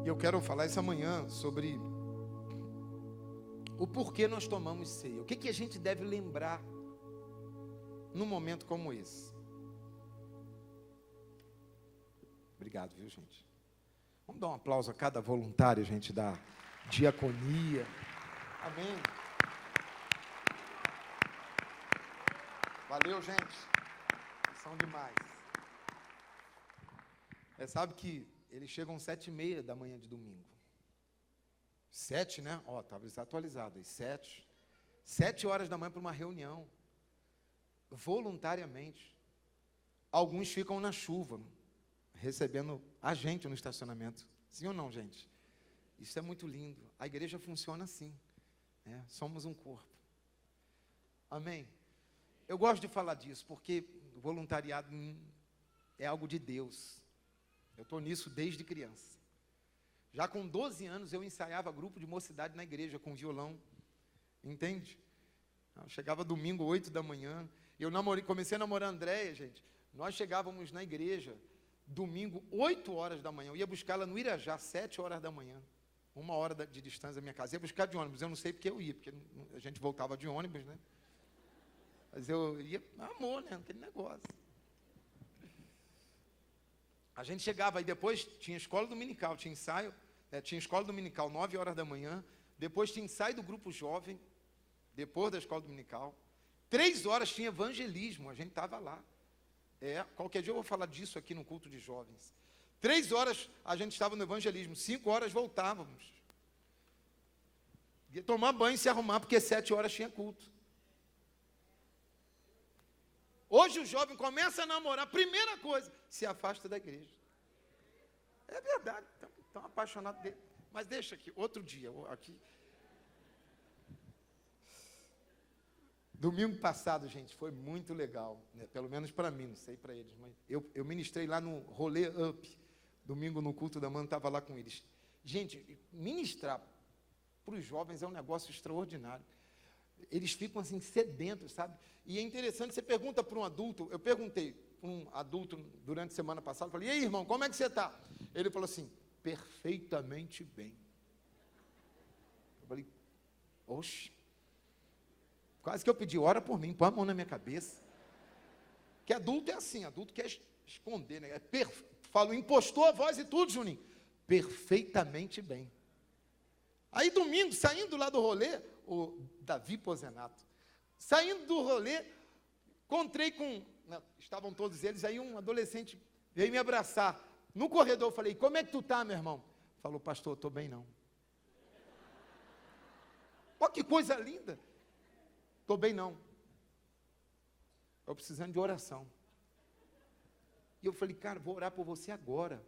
E eu quero falar essa manhã sobre o porquê nós tomamos ceia. O que a gente deve lembrar num momento como esse. Obrigado, viu, gente? Vamos dar um aplauso a cada voluntário, gente, da diaconia. Amém. Valeu, gente. São demais. Sabe que eles chegam às 7h30 da manhã de domingo. 7, né? Ó, estava desatualizado. 7 horas da manhã para uma reunião. Voluntariamente. Alguns ficam na chuva, recebendo a gente no estacionamento. Sim ou não, gente? Isso é muito lindo. A igreja funciona assim, né? Somos um corpo. Amém? Eu gosto de falar disso, porque o voluntariado é algo de Deus. Eu estou nisso desde criança. Já com 12 anos eu ensaiava grupo de mocidade na igreja com violão. Entende? Eu chegava domingo, 8 da manhã. Eu comecei a namorar a Andréia, gente. Nós chegávamos na igreja domingo, 8 horas da manhã. Eu ia buscá-la no Irajá, 7 horas da manhã. 1 hora de distância da minha casa. Eu ia buscar de ônibus. Eu não sei porque eu ia, porque a gente voltava de ônibus, né? Mas eu ia, amor, né? Aquele negócio. A gente chegava, aí depois tinha escola dominical, tinha ensaio, tinha escola dominical 9 horas da manhã, depois tinha ensaio do grupo jovem, depois da escola dominical, 3 horas tinha evangelismo, a gente estava lá. Qualquer dia eu vou falar disso aqui no culto de jovens. 3 horas a gente estava no evangelismo, 5 horas voltávamos. Ia tomar banho e se arrumar, porque 7 horas tinha culto. Hoje o jovem começa a namorar, primeira coisa, se afasta da igreja. É verdade, tão apaixonado dele. Mas deixa aqui, outro dia, aqui. Domingo passado, gente, foi muito legal, né? Pelo menos para mim, não sei para eles, mas eu ministrei lá no Rolê Up, domingo no culto da manhã, estava lá com eles. Gente, ministrar para os jovens é um negócio extraordinário. Eles ficam assim sedentos, sabe? E é interessante, você pergunta para um adulto, eu perguntei para um adulto durante a semana passada, falei, e aí, irmão, como é que você está? Ele falou assim, perfeitamente bem. Eu falei, oxe, quase que eu pedi, ora por mim, põe a mão na minha cabeça. Que adulto é assim, adulto quer esconder, né? Falo, impostou a voz e tudo, Juninho. Perfeitamente bem. Aí domingo, saindo lá do rolê, o Davi Pozenato, saindo do rolê, encontrei com, estavam todos eles, aí um adolescente veio me abraçar. No corredor, eu falei, como é que tu tá, meu irmão? Falou, pastor, eu estou bem não. Olha que coisa linda. Estou bem não. Estou precisando de oração. E eu falei, cara, vou orar por você agora.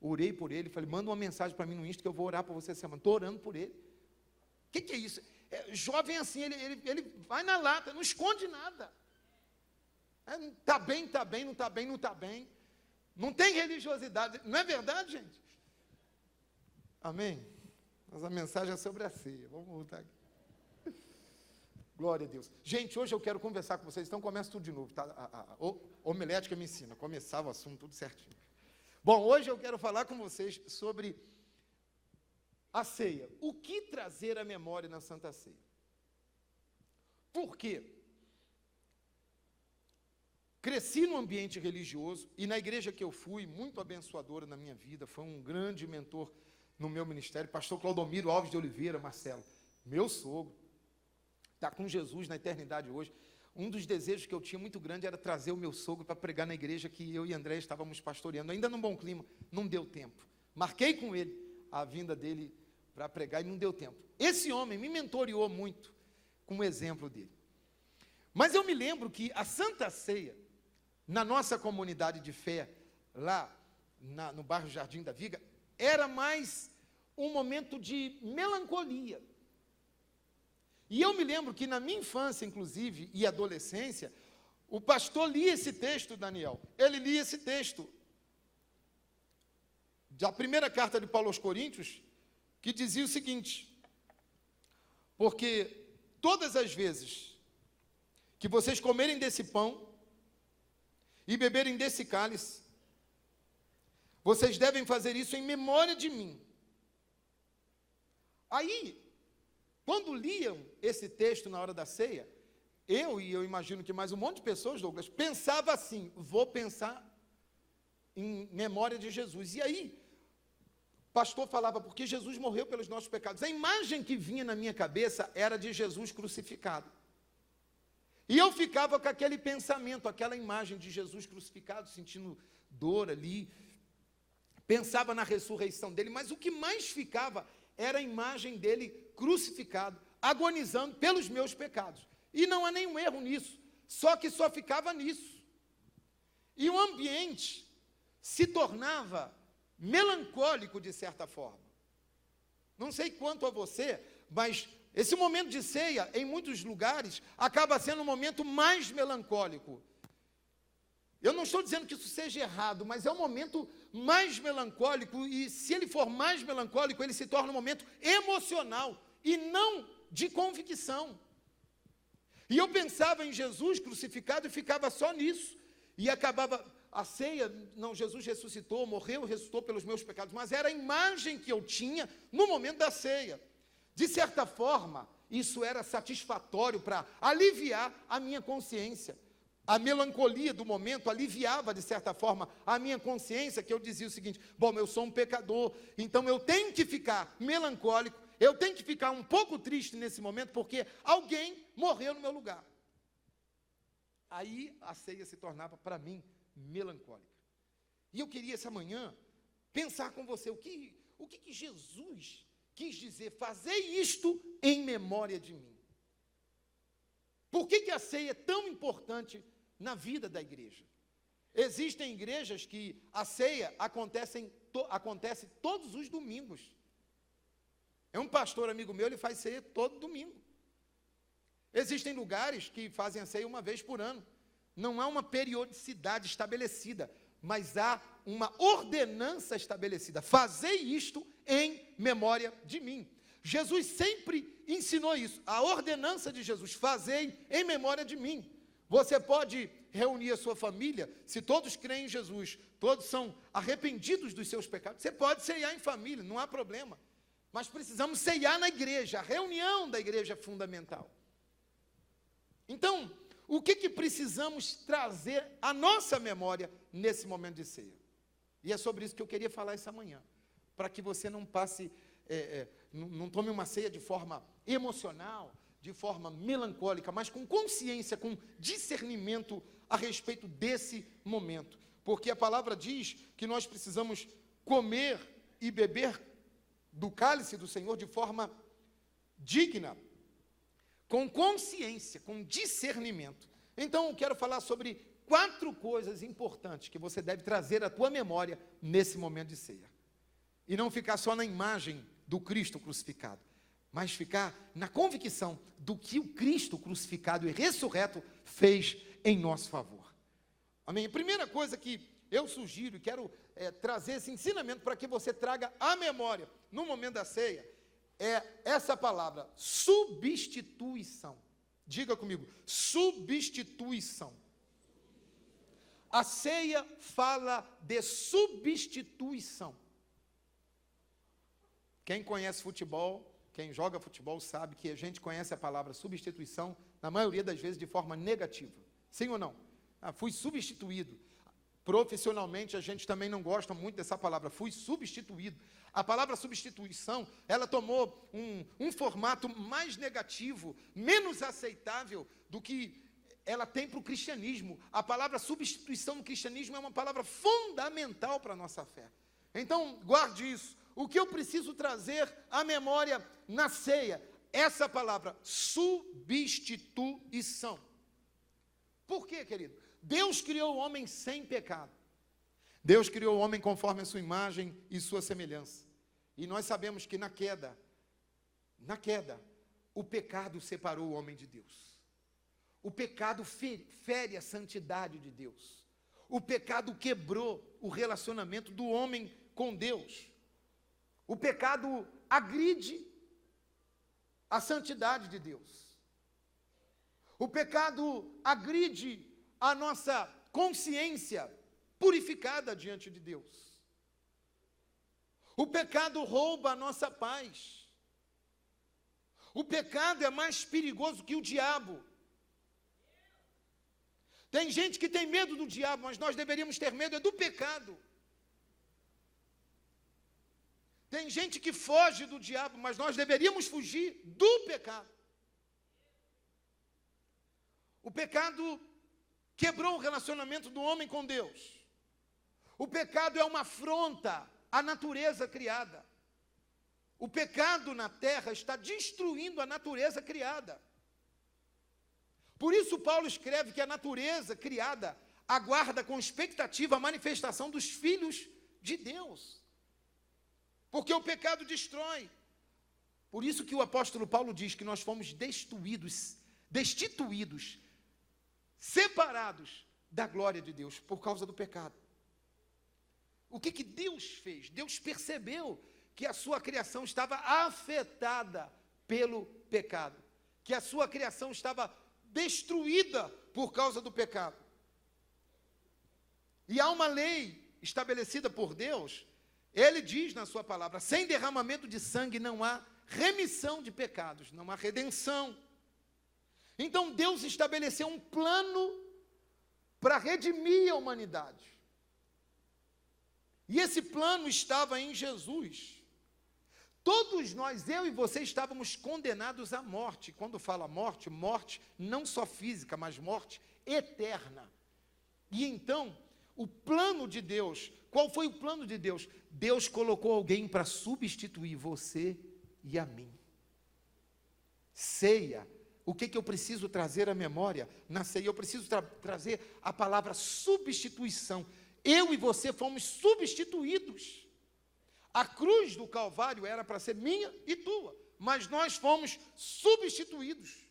Orei por ele, falei, manda uma mensagem para mim no Insta que eu vou orar por você essa semana. Estou orando por ele. O que é isso? Jovem assim, ele vai na lata, não esconde nada. Está bem, está bem, não está bem, não está bem. Não tem religiosidade. Não é verdade, gente? Amém? Mas a mensagem é sobre a ceia. Vamos voltar aqui. Glória a Deus. Gente, hoje eu quero conversar com vocês, então começa tudo de novo, tá? A homilética me ensina, começava o assunto tudo certinho. Bom, hoje eu quero falar com vocês sobre a ceia. O que trazer à memória na Santa Ceia? Por quê? Cresci num ambiente religioso e na igreja que eu fui, muito abençoadora na minha vida, foi um grande mentor no meu ministério, pastor Claudomiro Alves de Oliveira, Marcelo, meu sogro, está com Jesus na eternidade hoje. Um dos desejos que eu tinha muito grande era trazer o meu sogro para pregar na igreja que eu e André estávamos pastoreando, ainda num bom clima, não deu tempo. Marquei com ele a vinda dele para pregar e não deu tempo. Esse homem me mentoreou muito com o exemplo dele. Mas eu me lembro que a Santa Ceia, na nossa comunidade de fé, lá no bairro Jardim da Viga, era mais um momento de melancolia. E eu me lembro que na minha infância, inclusive, e adolescência, o pastor lia esse texto, Daniel. Ele lia esse texto da primeira carta de Paulo aos Coríntios, que dizia o seguinte: porque todas as vezes que vocês comerem desse pão e beberem desse cálice, vocês devem fazer isso em memória de mim. Aí, quando liam esse texto na hora da ceia, eu imagino que mais um monte de pessoas, Douglas, pensava assim, vou pensar em memória de Jesus. E aí, o pastor falava, porque Jesus morreu pelos nossos pecados. A imagem que vinha na minha cabeça era de Jesus crucificado. E eu ficava com aquele pensamento, aquela imagem de Jesus crucificado, sentindo dor ali. Pensava na ressurreição dele, mas o que mais ficava era a imagem dele crucificado, agonizando pelos meus pecados. E não há nenhum erro nisso, só que só ficava nisso. E o ambiente se tornava melancólico de certa forma. Não sei quanto a você, mas esse momento de ceia, em muitos lugares, acaba sendo um momento mais melancólico. Eu não estou dizendo que isso seja errado, mas é um momento mais melancólico, e se ele for mais melancólico, ele se torna um momento emocional, e não de convicção. E eu pensava em Jesus crucificado e ficava só nisso, e acabava a ceia, não, Jesus ressuscitou, morreu, ressuscitou pelos meus pecados, mas era a imagem que eu tinha no momento da ceia. De certa forma, isso era satisfatório para aliviar a minha consciência. A melancolia do momento aliviava, de certa forma, a minha consciência, que eu dizia o seguinte, bom, eu sou um pecador, então eu tenho que ficar melancólico, eu tenho que ficar um pouco triste nesse momento, porque alguém morreu no meu lugar. Aí a ceia se tornava, para mim, melancólica. E eu queria, essa manhã, pensar com você, o que Jesus quis dizer, fazer isto em memória de mim. Por que a ceia é tão importante na vida da igreja? Existem igrejas que a ceia acontece todos os domingos. É um pastor amigo meu, ele faz ceia todo domingo. Existem lugares que fazem a ceia uma vez por ano. Não há uma periodicidade estabelecida, mas há uma ordenança estabelecida. Fazei isto em memória de mim. Jesus sempre ensinou isso. A ordenança de Jesus, fazei em memória de mim. Você pode reunir a sua família, se todos creem em Jesus, todos são arrependidos dos seus pecados, você pode ceiar em família, não há problema. Mas precisamos ceiar na igreja, a reunião da igreja é fundamental. Então, o que precisamos trazer à nossa memória nesse momento de ceia? E é sobre isso que eu queria falar essa manhã, para que você não passe, não tome uma ceia de forma emocional, de forma melancólica, mas com consciência, com discernimento a respeito desse momento. Porque a palavra diz que nós precisamos comer e beber do cálice do Senhor de forma digna, com consciência, com discernimento. Então, eu quero falar sobre 4 coisas importantes que você deve trazer à tua memória nesse momento de ceia. E não ficar só na imagem do Cristo crucificado, mas ficar na convicção do que o Cristo crucificado e ressurreto fez em nosso favor. Amém? A primeira coisa que eu sugiro e quero trazer esse ensinamento para que você traga à memória no momento da ceia, é essa palavra, substituição. Diga comigo, substituição. A ceia fala de substituição. Quem conhece futebol, quem joga futebol sabe que a gente conhece a palavra substituição, na maioria das vezes de forma negativa. Sim ou não? Fui substituído. Profissionalmente, a gente também não gosta muito dessa palavra, fui substituído. A palavra substituição, ela tomou um formato mais negativo, menos aceitável do que ela tem para o cristianismo. A palavra substituição no cristianismo é uma palavra fundamental para a nossa fé. Então, guarde isso. O que eu preciso trazer à memória na ceia? Essa palavra, substituição. Por quê, querido? Deus criou o homem sem pecado. Deus criou o homem conforme a sua imagem e sua semelhança. E nós sabemos que na queda, o pecado separou o homem de Deus. O pecado fere a santidade de Deus. O pecado quebrou o relacionamento do homem com Deus. O pecado agride a santidade de Deus. O pecado agride a nossa consciência purificada diante de Deus. O pecado rouba a nossa paz. O pecado é mais perigoso que o diabo. Tem gente que tem medo do diabo, mas nós deveríamos ter medo do pecado. Tem gente que foge do diabo, mas nós deveríamos fugir do pecado. O pecado quebrou o relacionamento do homem com Deus. O pecado é uma afronta à natureza criada. O pecado na terra está destruindo a natureza criada. Por isso Paulo escreve que a natureza criada aguarda com expectativa a manifestação dos filhos de Deus. Porque o pecado destrói. Por isso que o apóstolo Paulo diz que nós fomos destituídos, separados da glória de Deus por causa do pecado. O que Deus fez? Deus percebeu que a sua criação estava afetada pelo pecado, que a sua criação estava destruída por causa do pecado. E há uma lei estabelecida por Deus. Ele diz na sua palavra: sem derramamento de sangue não há remissão de pecados, não há redenção. Então Deus estabeleceu um plano para redimir a humanidade. E esse plano estava em Jesus. Todos nós, eu e você, estávamos condenados à morte. Quando fala morte, morte não só física, mas morte eterna. E então, o plano de Deus, qual foi o plano de Deus? Deus colocou alguém para substituir você e a mim. Ceia. O que eu preciso trazer à memória? Na ceia eu preciso trazer a palavra substituição. Eu e você fomos substituídos. A cruz do Calvário era para ser minha e tua, mas nós fomos substituídos.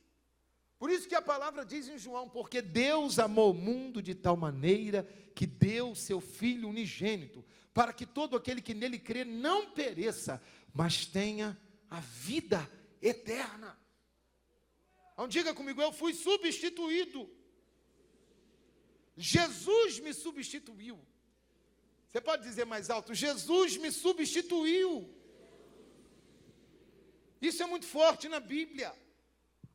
Por isso que a palavra diz em João: porque Deus amou o mundo de tal maneira que deu seu Filho unigênito, para que todo aquele que nele crê não pereça, mas tenha a vida eterna. Então diga comigo: eu fui substituído. Jesus me substituiu. Você pode dizer mais alto: Jesus me substituiu. Isso é muito forte na Bíblia.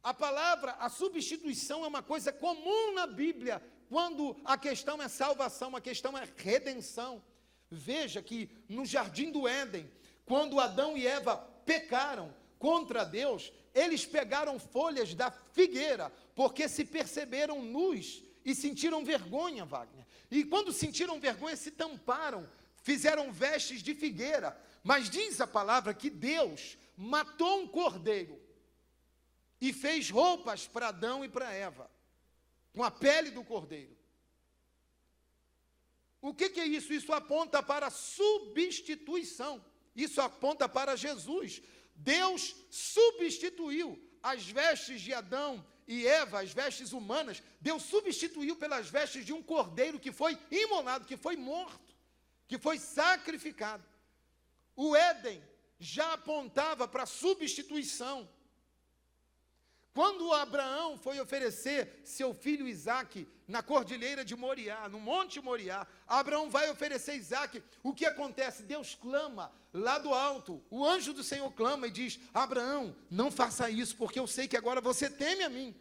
A palavra, a substituição é uma coisa comum na Bíblia, quando a questão é salvação, a questão é redenção. Veja que no jardim do Éden, quando Adão e Eva pecaram contra Deus, eles pegaram folhas da figueira, porque se perceberam nus e sentiram vergonha, Wagner. E quando sentiram vergonha, se tamparam, fizeram vestes de figueira. Mas diz a palavra que Deus matou um cordeiro e fez roupas para Adão e para Eva, com a pele do cordeiro. O que é isso? Isso aponta para a substituição. Isso aponta para Jesus. Deus substituiu as vestes de Adão e Eva, as vestes humanas. Deus substituiu pelas vestes de um cordeiro que foi imolado, que foi morto, que foi sacrificado. O Éden já apontava para a substituição. Quando Abraão foi oferecer seu filho Isaque na cordilheira de Moriá, no monte Moriá, Abraão vai oferecer Isaque. O que acontece? Deus clama lá do alto, o anjo do Senhor clama e diz: Abraão, não faça isso, porque eu sei que agora você teme a mim.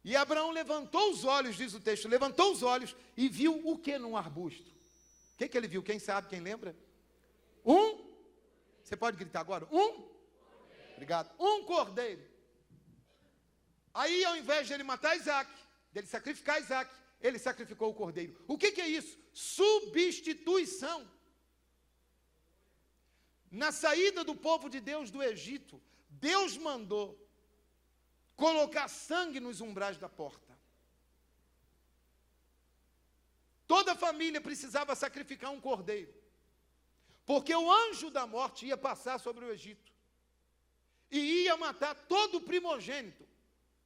E Abraão levantou os olhos, diz o texto, levantou os olhos e viu o que num arbusto? O que ele viu? Quem sabe, quem lembra? Você pode gritar agora? Obrigado. Um cordeiro. Aí, ao invés de ele matar Isaque, dele sacrificar Isaque, ele sacrificou o cordeiro. O que é isso? Substituição. Na saída do povo de Deus do Egito, Deus mandou colocar sangue nos umbrais da porta. Toda a família precisava sacrificar um cordeiro, porque o anjo da morte ia passar sobre o Egito e ia matar todo o primogênito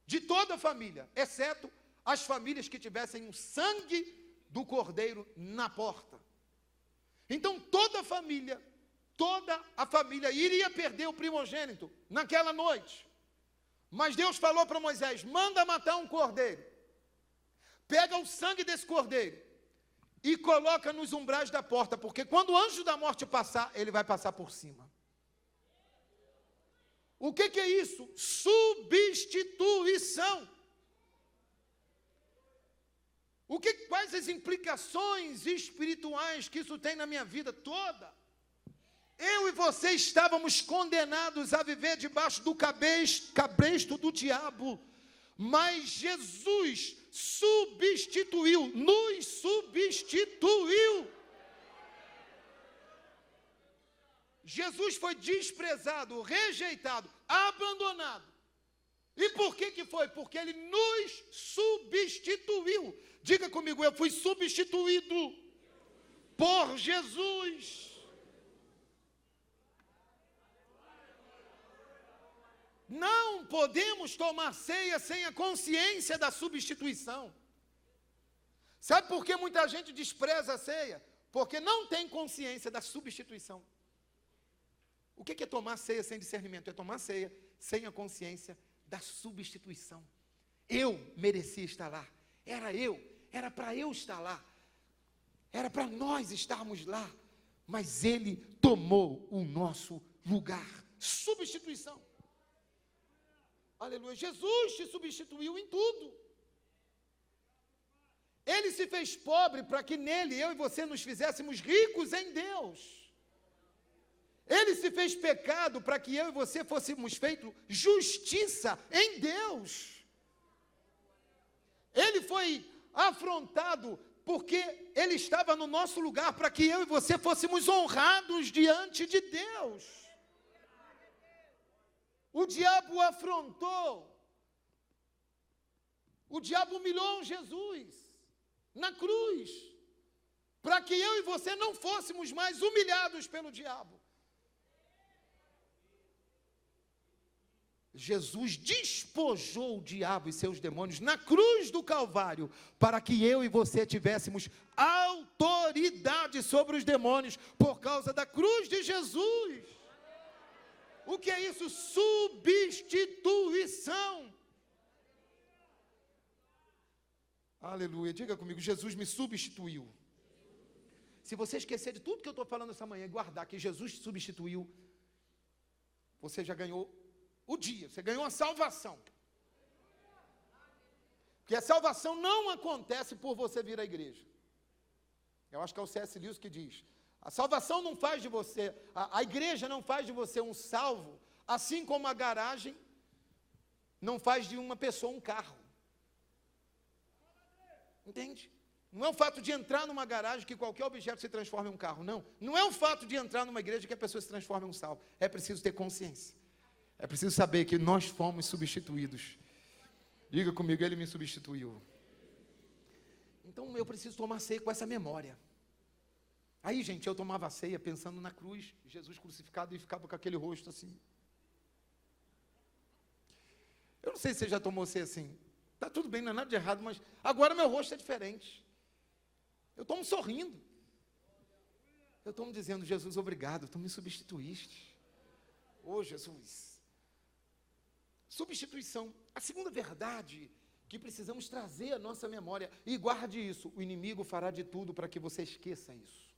de toda a família, exceto as famílias que tivessem o sangue do cordeiro na porta. Então toda a família iria perder o primogênito naquela noite. Mas Deus falou para Moisés: manda matar um cordeiro, pega o sangue desse cordeiro e coloca nos umbrais da porta, porque quando o anjo da morte passar, ele vai passar por cima. O que é isso? Substituição. Quais as implicações espirituais que isso tem na minha vida toda? Eu e você estávamos condenados a viver debaixo do cabresto do diabo, mas Jesus nos substituiu. Jesus foi desprezado, rejeitado, abandonado. E por que foi? Porque Ele nos substituiu. Diga comigo, eu fui substituído por Jesus. Não podemos tomar ceia sem a consciência da substituição. Sabe por que muita gente despreza a ceia? Porque não tem consciência da substituição. O que é tomar ceia sem discernimento? É tomar ceia sem a consciência da substituição. Eu merecia estar lá. Era para eu estar lá. Era para nós estarmos lá. Mas Ele tomou o nosso lugar. Substituição. Aleluia. Jesus te substituiu em tudo. Ele se fez pobre para que nele, eu e você, nos fizéssemos ricos em Deus. Ele se fez pecado para que eu e você fôssemos feitos justiça em Deus. Ele foi afrontado porque Ele estava no nosso lugar para que eu e você fôssemos honrados diante de Deus. O diabo o afrontou. O diabo humilhou Jesus na cruz, para que eu e você não fôssemos mais humilhados pelo diabo. Jesus despojou o diabo e seus demônios na cruz do Calvário, para que eu e você tivéssemos autoridade sobre os demônios, por causa da cruz de Jesus. O que é isso? Substituição. Aleluia. Diga comigo, Jesus me substituiu. Se você esquecer de tudo que eu estou falando essa manhã e guardar que Jesus te substituiu, você já ganhou o dia, você ganhou a salvação. Porque a salvação não acontece por você vir à igreja. Eu acho que é o C.S. Lewis que diz: a salvação não faz de você, a igreja não faz de você um salvo, assim como a garagem não faz de uma pessoa um carro. Entende? Não é o fato de entrar numa garagem que qualquer objeto se transforma em um carro, não. Não é o fato de entrar numa igreja que a pessoa se transforma em um salvo. É preciso ter consciência. É preciso saber que nós fomos substituídos. Diga comigo, Ele me substituiu. Então eu preciso tomar ceia com essa memória. Aí, gente, eu tomava ceia pensando na cruz, Jesus crucificado, e ficava com aquele rosto assim. Eu não sei se você já tomou ceia assim. Está tudo bem, não é nada de errado, mas agora meu rosto é diferente. Eu tomo sorrindo. Eu tomo dizendo, Jesus, obrigado, tu me substituíste. Oh, Jesus. Substituição. A segunda verdade que precisamos trazer à nossa memória, e guarde isso, o inimigo fará de tudo para que você esqueça isso.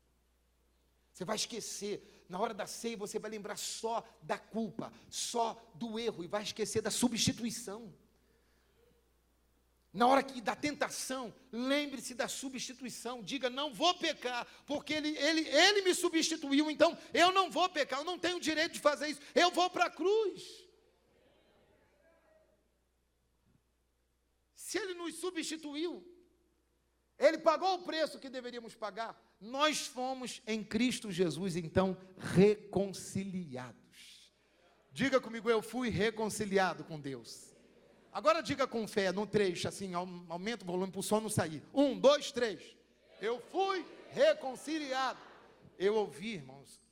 Você vai esquecer, na hora da ceia você vai lembrar só da culpa, só do erro, e vai esquecer da substituição. Na hora da tentação, lembre-se da substituição. Diga, não vou pecar, porque ele me substituiu, então eu não vou pecar, eu não tenho direito de fazer isso, eu vou para a cruz. Se Ele nos substituiu, Ele pagou o preço que deveríamos pagar, nós fomos em Cristo Jesus, então, reconciliados. Diga comigo, eu fui reconciliado com Deus. Agora diga com fé, no 3, assim, aumenta o volume para o som não sair. 1, 2, 3. Eu fui reconciliado. Eu ouvi, irmãos,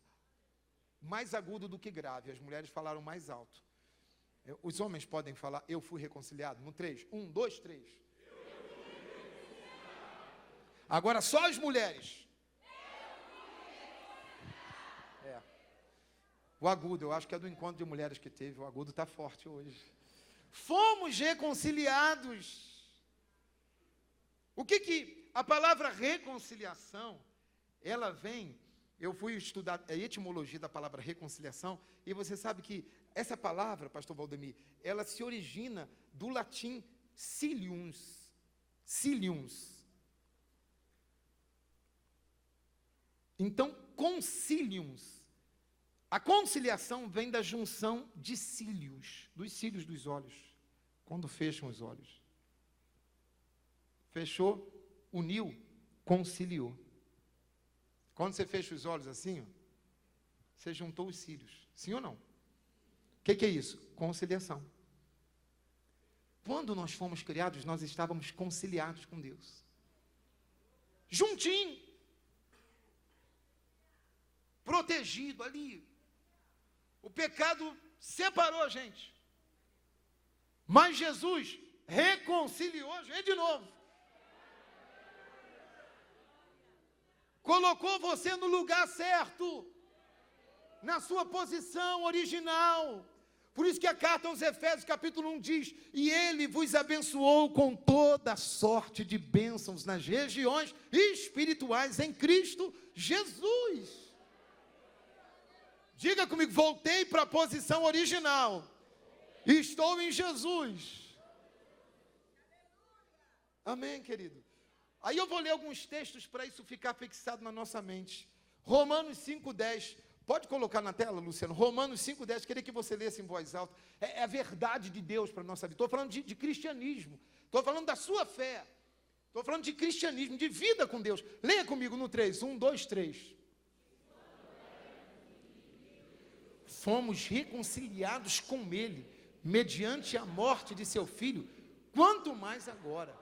mais agudo do que grave. As mulheres falaram mais alto. Os homens podem falar, eu fui reconciliado. No 3, 1, 2, 3. Agora só as mulheres. O agudo, eu acho que é do encontro de mulheres que teve. O agudo está forte hoje. Fomos reconciliados. O que a palavra reconciliação, ela vem Eu fui estudar a etimologia da palavra reconciliação, e você sabe que essa palavra, pastor Valdemir, ela se origina do latim ciliums. Ciliums. Então, conciliums. A conciliação vem da junção de cílios, dos cílios dos olhos, quando fecham os olhos. Fechou, uniu, conciliou. Quando você fecha os olhos assim, ó, você juntou os cílios. Sim ou não? O que é isso? Conciliação. Quando nós fomos criados, nós estávamos conciliados com Deus. Juntinho. Protegido ali. O pecado separou a gente. Mas Jesus reconciliou a gente de novo. Colocou você no lugar certo, na sua posição original. Por isso que a carta aos Efésios, capítulo 1, diz: e Ele vos abençoou com toda sorte de bênçãos nas regiões espirituais em Cristo Jesus. Diga comigo, voltei para a posição original. Estou em Jesus. Amém, querido? Aí eu vou ler alguns textos para isso ficar fixado na nossa mente. Romanos 5,10. Pode colocar na tela, Luciano? Romanos 5,10. Queria que você lesse em voz alta. É a verdade de Deus para a nossa vida. Estou falando de cristianismo. Estou falando da sua fé. Estou falando de cristianismo, de vida com Deus. Leia comigo no 3. 1, 2, 3. Fomos reconciliados com Ele, mediante a morte de seu Filho. Quanto mais agora,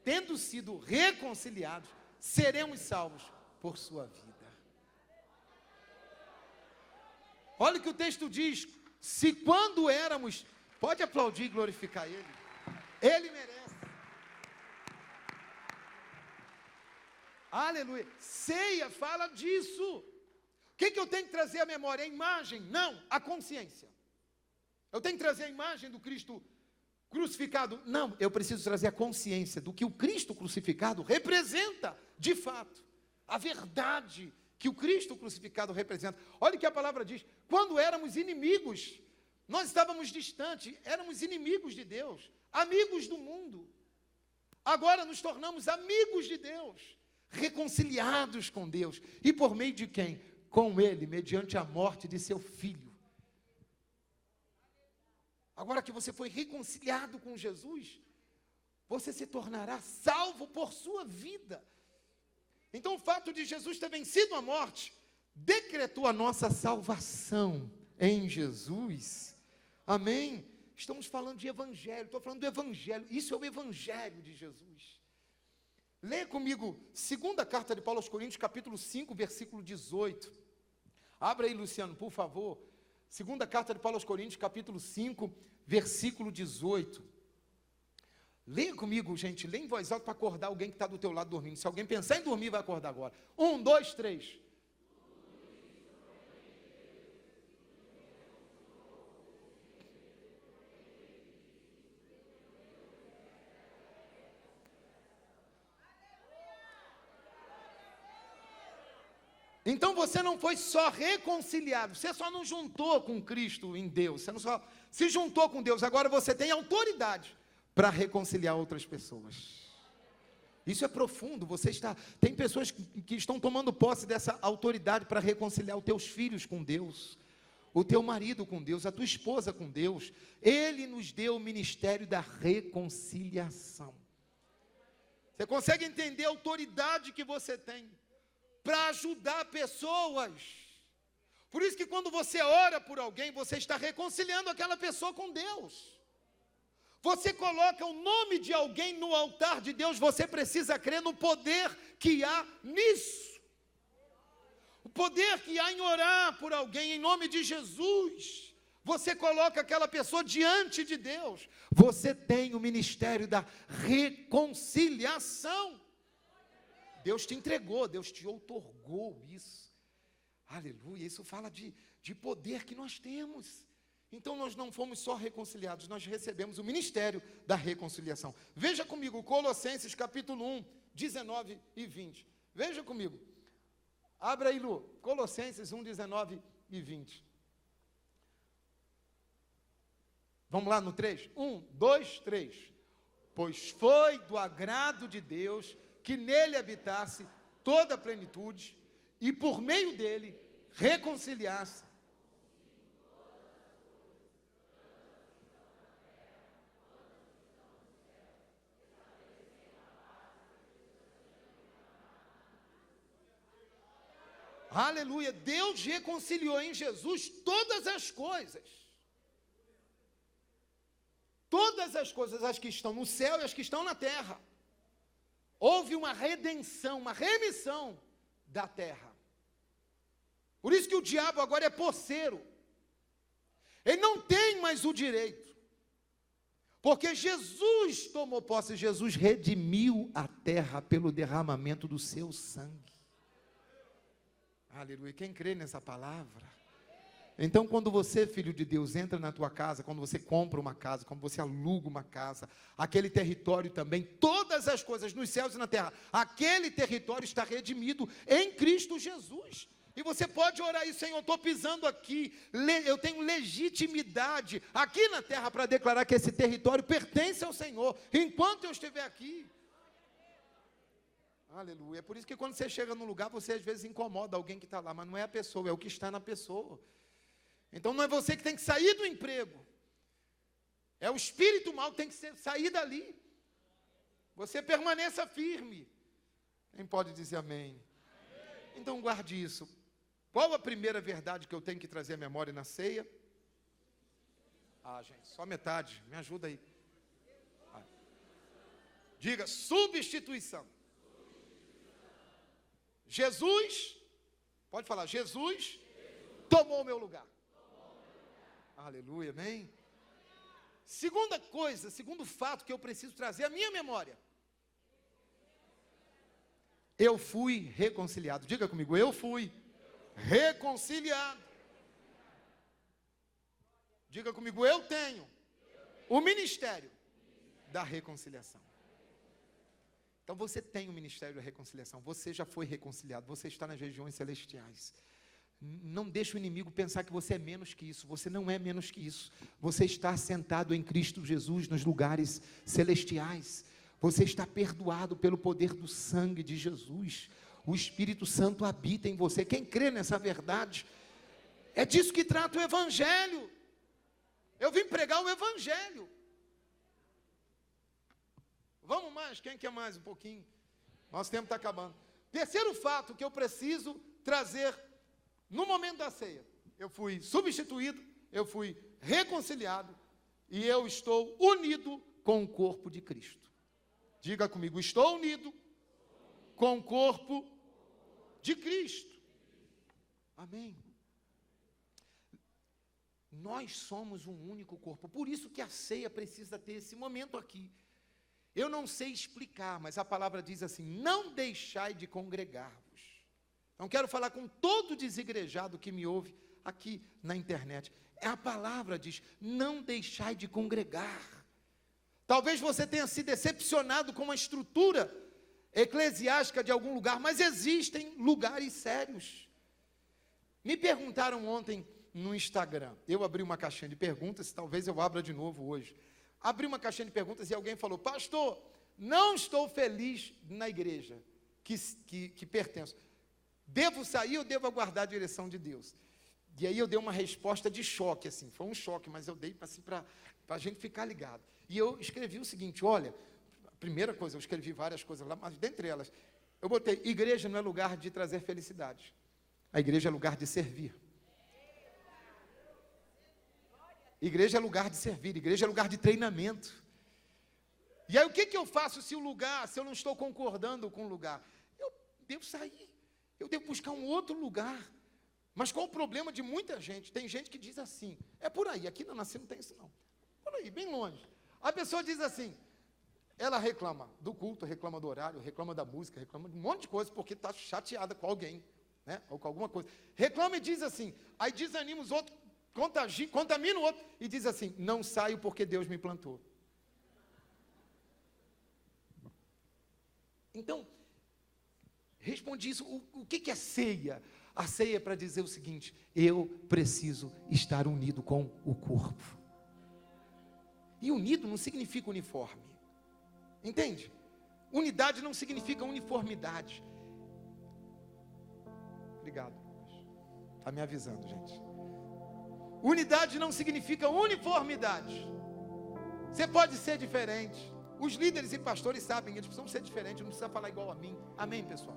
tendo sido reconciliados, seremos salvos por sua vida. Olha o que o texto diz: se quando éramos, pode aplaudir e glorificar Ele, Ele merece. Aleluia. Ceia fala disso. O que eu tenho que trazer à memória? A imagem? Não, a consciência. Eu tenho que trazer a imagem do Cristo crucificado? Não, eu preciso trazer a consciência do que o Cristo crucificado representa, de fato. A verdade que o Cristo crucificado representa. Olha o que a palavra diz: quando éramos inimigos, nós estávamos distantes, éramos inimigos de Deus, amigos do mundo. Agora nos tornamos amigos de Deus, reconciliados com Deus. E por meio de quem? Com Ele, mediante a morte de seu Filho. Agora que você foi reconciliado com Jesus, você se tornará salvo por sua vida. Então o fato de Jesus ter vencido a morte, decretou a nossa salvação em Jesus. Amém? Estamos falando de evangelho, estou falando do evangelho, isso é o evangelho de Jesus. Leia comigo, segunda carta de Paulo aos Coríntios, capítulo 5, versículo 18. Abra aí, Luciano, por favor. Segunda carta de Paulo aos Coríntios, capítulo 5, versículo 18. Leia comigo, gente, leia em voz alta para acordar alguém que está do teu lado dormindo. Se alguém pensar em dormir, vai acordar agora. 1, 2, 3. Então você não foi só reconciliado, você só não juntou com Cristo em Deus, você não só se juntou com Deus, agora você tem autoridade para reconciliar outras pessoas. Isso é profundo, tem pessoas que estão tomando posse dessa autoridade para reconciliar os teus filhos com Deus, o teu marido com Deus, a tua esposa com Deus. Ele nos deu o ministério da reconciliação. Você consegue entender a autoridade que você tem para ajudar pessoas? Por isso que quando você ora por alguém, você está reconciliando aquela pessoa com Deus. Você coloca o nome de alguém no altar de Deus, você precisa crer no poder que há nisso. O poder que há em orar por alguém em nome de Jesus. Você coloca aquela pessoa diante de Deus. Você tem o ministério da reconciliação. Deus te entregou, Deus te outorgou isso. Aleluia, isso fala de poder que nós temos. Então nós não fomos só reconciliados, nós recebemos o ministério da reconciliação. Veja comigo, Colossenses capítulo 1, 19 e 20. Veja comigo. Abra aí, Lu, Colossenses 1, 19 e 20. Vamos lá no 3? 1, 2, 3. Pois foi do agrado de Deus que nele habitasse toda a plenitude e por meio dele reconciliasse. Aleluia, Deus reconciliou em Jesus todas as coisas. Todas as coisas, as que estão no céu e as que estão na terra. Houve uma redenção, uma remissão da terra. Por isso que o diabo agora é posseiro. Ele não tem mais o direito. Porque Jesus tomou posse, Jesus redimiu a terra pelo derramamento do seu sangue. Aleluia, quem crê nessa palavra? Então, quando você, filho de Deus, entra na tua casa, quando você compra uma casa, quando você aluga uma casa, aquele território também, todas as coisas nos céus e na terra, aquele território está redimido em Cristo Jesus. E você pode orar aí, Senhor, estou pisando aqui, eu tenho legitimidade aqui na terra para declarar que esse território pertence ao Senhor, enquanto eu estiver aqui. Aleluia, é por isso que quando você chega num lugar, você às vezes incomoda alguém que está lá, mas não é a pessoa, é o que está na pessoa. Então não é você que tem que sair do emprego, é o espírito mau que tem que sair dali. Você permaneça firme. Quem pode dizer amém? Então guarde isso. Qual a primeira verdade que eu tenho que trazer à memória na ceia? Gente, só metade, me ajuda aí. Diga, substituição. Jesus, pode falar, Jesus tomou o meu lugar. Aleluia, amém? Segunda coisa, segundo fato que eu preciso trazer à minha memória. Eu fui reconciliado. Diga comigo, eu fui reconciliado. Diga comigo, eu tenho o ministério da reconciliação. Então você tem o ministério da reconciliação, você já foi reconciliado, você está nas regiões celestiais. Não deixe o inimigo pensar que você é menos que isso, você não é menos que isso. Você está sentado em Cristo Jesus nos lugares celestiais. Você está perdoado pelo poder do sangue de Jesus. O Espírito Santo habita em você. Quem crê nessa verdade, é disso que trata o Evangelho. Eu vim pregar o Evangelho. Vamos mais? Quem quer mais um pouquinho? Nosso tempo está acabando. Terceiro fato que eu preciso trazer no momento da ceia. Eu fui substituído, eu fui reconciliado e eu estou unido com o corpo de Cristo. Diga comigo, estou unido com o corpo de Cristo. Amém. Nós somos um único corpo, por isso que a ceia precisa ter esse momento aqui. Eu não sei explicar, mas a palavra diz assim, não deixai de congregar-vos. Então quero falar com todo desigrejado que me ouve aqui na internet. A palavra diz, não deixai de congregar. Talvez você tenha se decepcionado com a estrutura eclesiástica de algum lugar, mas existem lugares sérios. Me perguntaram ontem no Instagram, eu abri uma caixinha de perguntas, talvez eu abra de novo hoje. Abri uma caixinha de perguntas e alguém falou, pastor, não estou feliz na igreja que pertenço. Devo sair ou devo aguardar a direção de Deus? E aí eu dei uma resposta de choque, assim, foi um choque, mas eu dei assim, para a gente ficar ligado. E eu escrevi o seguinte, olha, a primeira coisa, eu escrevi várias coisas lá, mas dentre elas, eu botei, igreja não é lugar de trazer felicidade, a igreja é lugar de servir. Igreja é lugar de servir, igreja é lugar de treinamento. E aí o que eu faço se eu não estou concordando com o lugar? Eu devo sair, eu devo buscar um outro lugar. Mas qual o problema de muita gente? Tem gente que diz assim, é por aí, aqui na Nasci não tem isso não. Por aí, bem longe. A pessoa diz assim, ela reclama do culto, reclama do horário, reclama da música, reclama de um monte de coisa, porque está chateada com alguém, né? Ou com alguma coisa. Reclama e diz assim, aí desanima os outros, contamina o outro e diz assim, não saio porque Deus me plantou. Então, Responde isso. O que é ceia? A ceia é para dizer o seguinte: eu preciso estar unido com o corpo. E unido não significa uniforme. Entende? Unidade não significa uniformidade. Obrigado. Está me avisando, gente. Unidade não significa uniformidade. Você pode ser diferente. Os líderes e pastores sabem, eles precisam ser diferentes. Não precisa falar igual a mim. Amém, pessoal?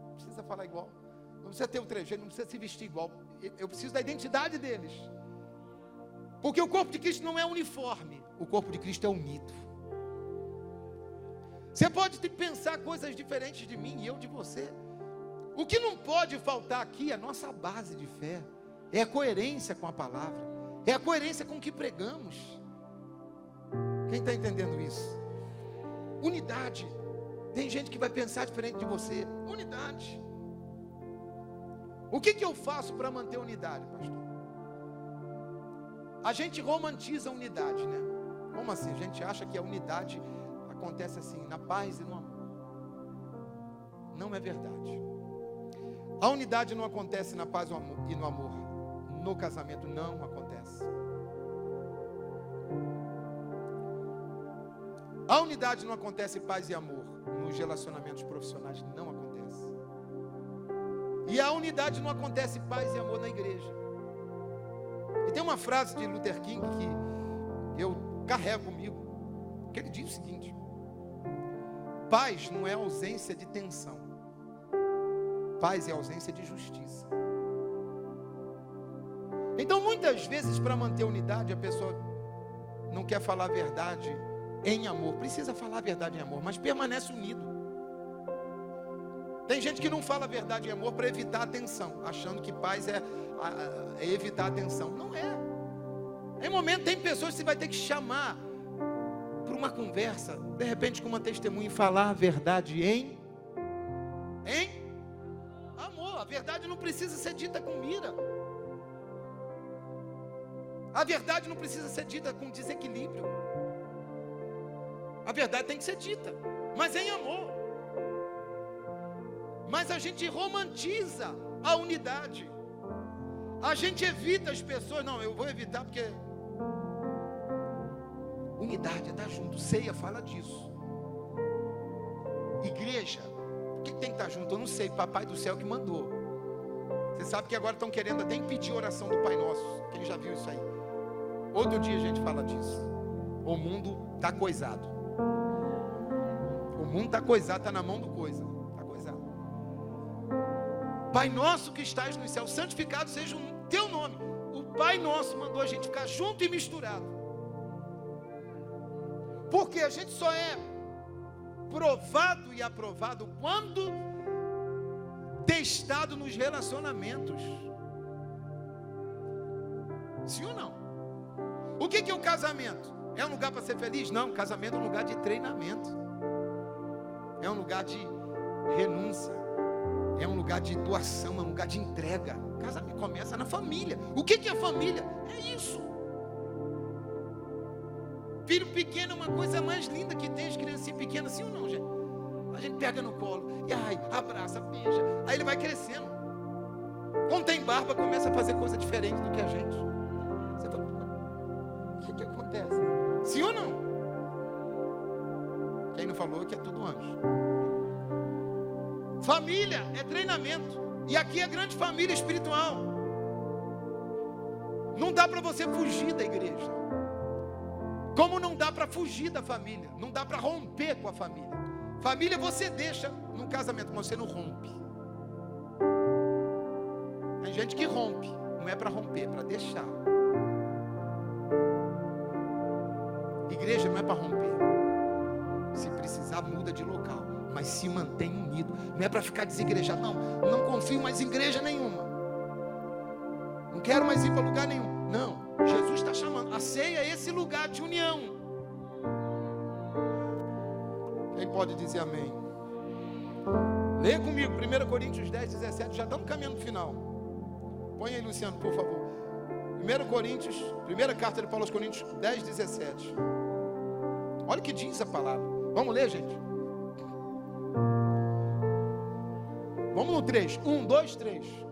Não precisa falar igual. Não precisa ter o trejeito, não precisa se vestir igual. Eu preciso da identidade deles. Porque o corpo de Cristo não é uniforme. O corpo de Cristo é unido. Você pode pensar coisas diferentes de mim e eu de você. O que não pode faltar aqui é a nossa base de fé. É a coerência com a palavra. É a coerência com o que pregamos. Quem está entendendo isso? Unidade. Tem gente que vai pensar diferente de você. Unidade. O que eu faço para manter a unidade, pastor? A gente romantiza a unidade, né? Como assim? A gente acha que a unidade acontece assim, na paz e no amor. Não é verdade. A unidade não acontece na paz e no amor. No casamento não acontece. A unidade não acontece em paz e amor. Nos relacionamentos profissionais não acontece. E a unidade não acontece em paz e amor na igreja. E tem uma frase de Luther King que eu carrego comigo, que ele diz o seguinte: paz não é ausência de tensão. Paz é ausência de justiça. Então, muitas vezes, para manter a unidade, a pessoa não quer falar a verdade em amor. Precisa falar a verdade em amor, mas permanece unido. Tem gente que não fala a verdade em amor para evitar a tensão, achando que paz é evitar a tensão. Não é. Em momento, tem pessoas que você vai ter que chamar para uma conversa, de repente com uma testemunha, e falar a verdade em amor. A verdade não precisa ser dita com mira. A verdade não precisa ser dita com desequilíbrio. A verdade tem que ser dita, mas em amor. Mas a gente romantiza a unidade. A gente evita as pessoas. Não, eu vou evitar porque unidade é estar junto. Ceia fala disso. Igreja, por que tem que estar junto? Eu não sei, papai do céu que mandou. Você sabe que agora estão querendo até impedir a oração do Pai Nosso. Quem já viu isso aí? Outro dia a gente fala disso. O mundo está coisado. O mundo está coisado, está na mão do coisa. Está coisado. Pai nosso que estás nos céus, santificado seja o teu nome. O Pai nosso mandou a gente ficar junto e misturado. Porque a gente só é provado e aprovado quando testado nos relacionamentos. Sim ou não? O que é o casamento? É um lugar para ser feliz? Não, casamento é um lugar de treinamento. É um lugar de renúncia. É um lugar de doação, é um lugar de entrega. Casamento começa na família. O que é família? É isso. Filho pequeno é uma coisa mais linda que tem, as criancinhas pequenas, sim ou não, gente? A gente pega no colo, e abraça, beija, aí ele vai crescendo. Quando tem barba, começa a fazer coisa diferente do que a gente. Você fala, o que acontece? Sim ou não? Quem não falou que é tudo anjo. Família é treinamento. E aqui é grande família espiritual. Não dá para você fugir da igreja. Como não dá para fugir da família. Não dá para romper com a família. Família você deixa no casamento, mas você não rompe. Tem gente que rompe. Não é para romper, é para deixar. Igreja não é para romper. Se precisar, muda de local. Mas se mantém unido. Não é para ficar desigrejado. Não confio mais em igreja nenhuma. Não quero mais ir para lugar nenhum. Não, Jesus está chamando. A ceia é esse lugar de união. Quem pode dizer amém? Leia comigo 1 Coríntios 10, 17. Já estamos caminhando para o final. Põe aí, Luciano, por favor. 1 Coríntios, primeira carta de Paulo aos Coríntios 10, 17. Olha o que diz a palavra. Vamos ler, gente? no 3. 1, 2, 3.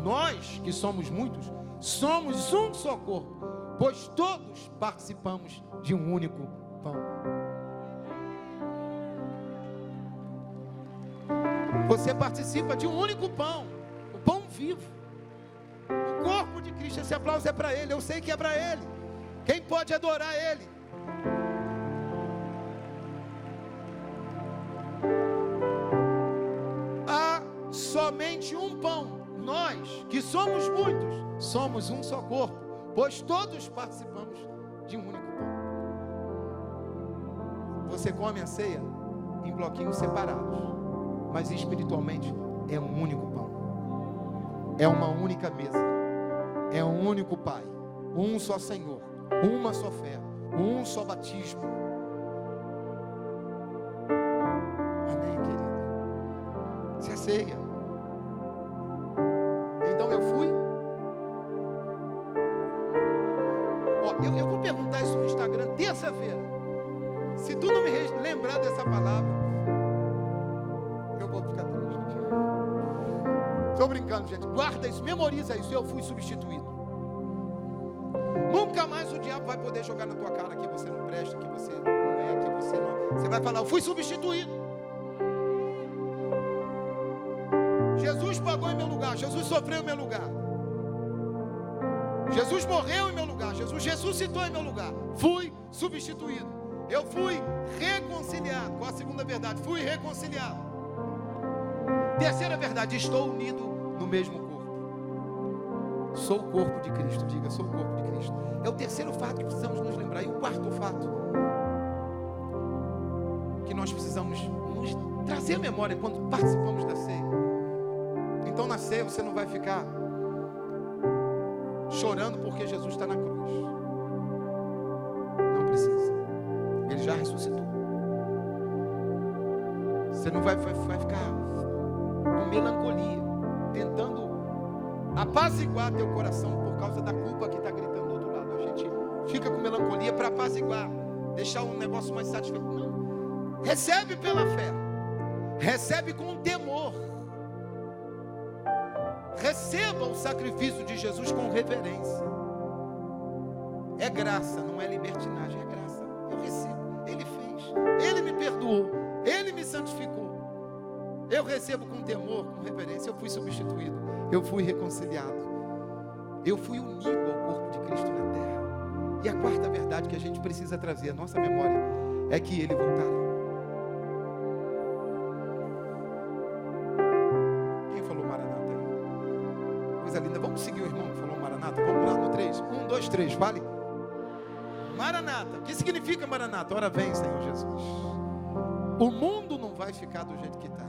Nós, que somos muitos, somos um só corpo, pois todos participamos de um único pão. Você participa de um único pão, o pão vivo. O corpo de Cristo, esse aplauso é para Ele, eu sei que é para Ele. Quem pode adorar Ele? Há somente um pão. Nós, que somos muitos, somos um só corpo, pois todos participamos de um único pão. Você come a ceia em bloquinhos separados, mas espiritualmente é um único pão, é uma única mesa, é um único Pai, um só Senhor, uma só fé, um só batismo. Amém, querido? Isso é ceia. Então eu fui. Eu vou perguntar isso no Instagram terça-feira. Se tu não me lembrar dessa palavra, eu vou ficar triste. Estou brincando, gente. Guarda isso, memoriza isso. Eu fui substituído. Nunca mais o diabo vai poder jogar na tua cara que você não presta, que você não é, que você não. Você vai falar, eu fui substituído. Jesus pagou em meu lugar, Jesus sofreu em meu lugar, Jesus morreu em meu lugar, Jesus ressuscitou em meu lugar. Fui substituído. Eu fui reconciliado. Qual a segunda verdade? Fui reconciliado. Terceira verdade, estou unido no mesmo corpo. Sou o corpo de Cristo. Diga, sou o corpo de Cristo. É o terceiro fato que precisamos nos lembrar. E o quarto fato que nós precisamos nos trazer à memória quando participamos da ceia. Então na ceia você não vai ficar chorando porque Jesus está na cruz. Não precisa. Ele já ressuscitou. Você não vai ficar com melancolia, tentando apaziguar teu coração por causa da culpa que está gritando do outro lado. A gente fica com melancolia para apaziguar, deixar um negócio mais satisfeito. Não. Recebe pela fé. Recebe com temor. Receba o sacrifício de Jesus com reverência. É graça, não é libertinagem, é graça. Eu recebo, Ele fez, Ele me perdoou, Ele me santificou. Eu recebo com temor, com reverência. Eu fui substituído, eu fui reconciliado, eu fui unido ao corpo de Cristo na terra. E a quarta verdade que a gente precisa trazer à nossa memória é que Ele voltará. Linda, vamos seguir o irmão que falou Maranata. Vamos lá no 3, 1, 2, 3, vale? Maranata, o que significa Maranata? Ora vem, Senhor Jesus. O mundo não vai ficar do jeito que está.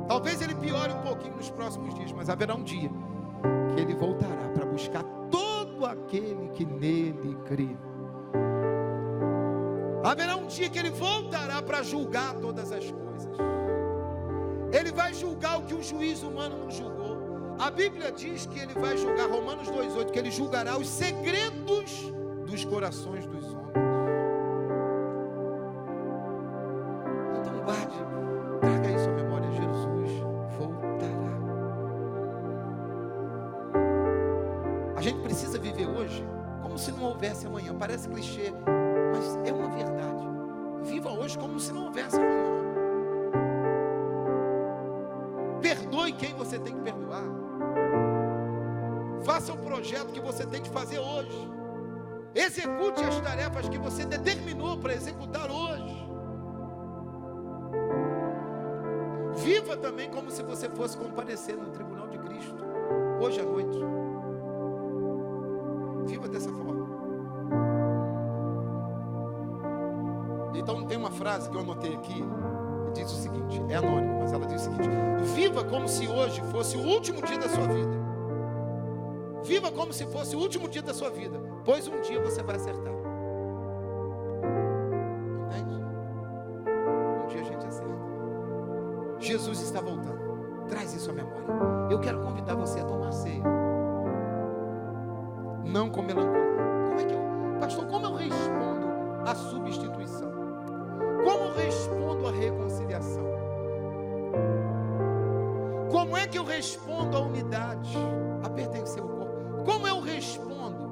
Talvez ele piore um pouquinho nos próximos dias, mas haverá um dia que ele voltará para buscar todo aquele que nele crê. Haverá um dia que ele voltará para julgar todas as coisas. Ele vai julgar o que o juiz humano não julgou. A Bíblia diz que ele vai julgar, Romanos 2,8, que ele julgará os segredos dos corações dos homens. Então guarde, traga isso à memória, Jesus voltará. A gente precisa viver hoje como se não houvesse amanhã. Parece clichê, mas é uma verdade. Viva hoje como se não houvesse amanhã. Perdoe quem você tem que perdoar. Faça o projeto que você tem que fazer hoje. Execute as tarefas que você determinou para executar hoje. Viva também como se você fosse comparecer no tribunal de Cristo hoje à noite. Viva dessa forma. Então tem uma frase que eu anotei aqui. Diz o seguinte, é anônimo, mas ela diz o seguinte: viva como se hoje fosse o último dia da sua vida. Viva como se fosse o último dia da sua vida, pois um dia você vai acertar. Entende? Um dia a gente acerta. Jesus está voltando. Traz isso à memória. Eu quero convidar você a tomar ceia. Não com melancolia. Pastor, como eu respondo à substituição? Como respondo à reconciliação? Como é que eu respondo à unidade, a pertencer ao corpo? Como eu respondo?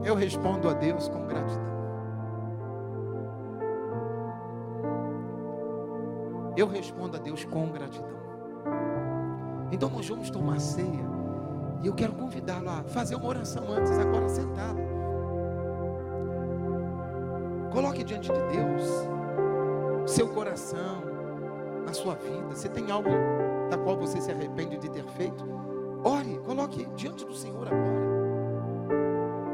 Eu respondo a Deus com gratidão. Eu respondo a Deus com gratidão. Então nós vamos tomar ceia. E eu quero convidá-lo a fazer uma oração antes, agora sentado. Coloque diante de Deus seu coração, na sua vida. Se tem algo da qual você se arrepende de ter feito, ore, coloque diante do Senhor agora.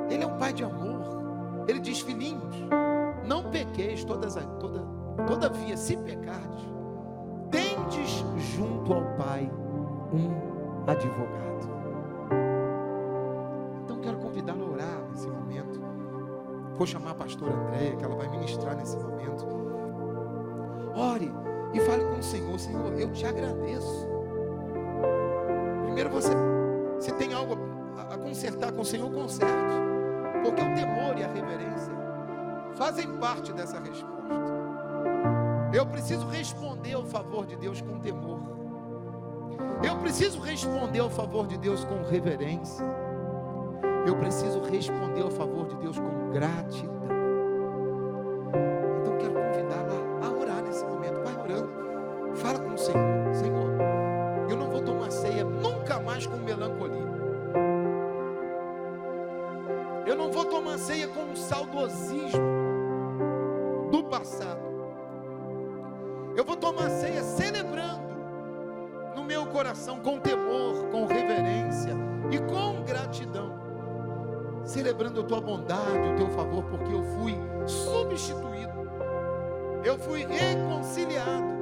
Ele é um Pai de amor. Ele diz: filhinhos, não pequeis, todavia, se pecardes, tendes junto ao Pai um advogado. Então quero convidá-lo a orar nesse momento. Vou chamar a pastora Andréia, que ela vai ministrar nesse momento. Ore e fale com o Senhor: Senhor, eu te agradeço. Primeiro você tem algo a consertar com o Senhor, conserte. Porque o temor e a reverência fazem parte dessa resposta. Eu preciso responder ao favor de Deus com temor. Eu preciso responder ao favor de Deus com reverência. Eu preciso responder ao favor de Deus com gratidão. Então quero convidá-la a orar nesse momento. Vai orando. Fala com o Senhor: Senhor, eu não vou tomar ceia nunca mais com melancolia. Eu não vou tomar ceia com um saudosismo do passado. Eu vou tomar ceia celebrando no meu coração com temor, com reverência e com gratidão. Celebrando a tua bondade, o teu favor, porque eu fui substituído. Eu fui reconciliado.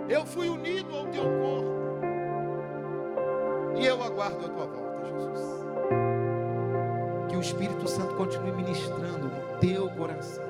Eu fui unido ao teu corpo. E eu aguardo a tua volta, Jesus. Que o Espírito Santo continue ministrando no teu coração.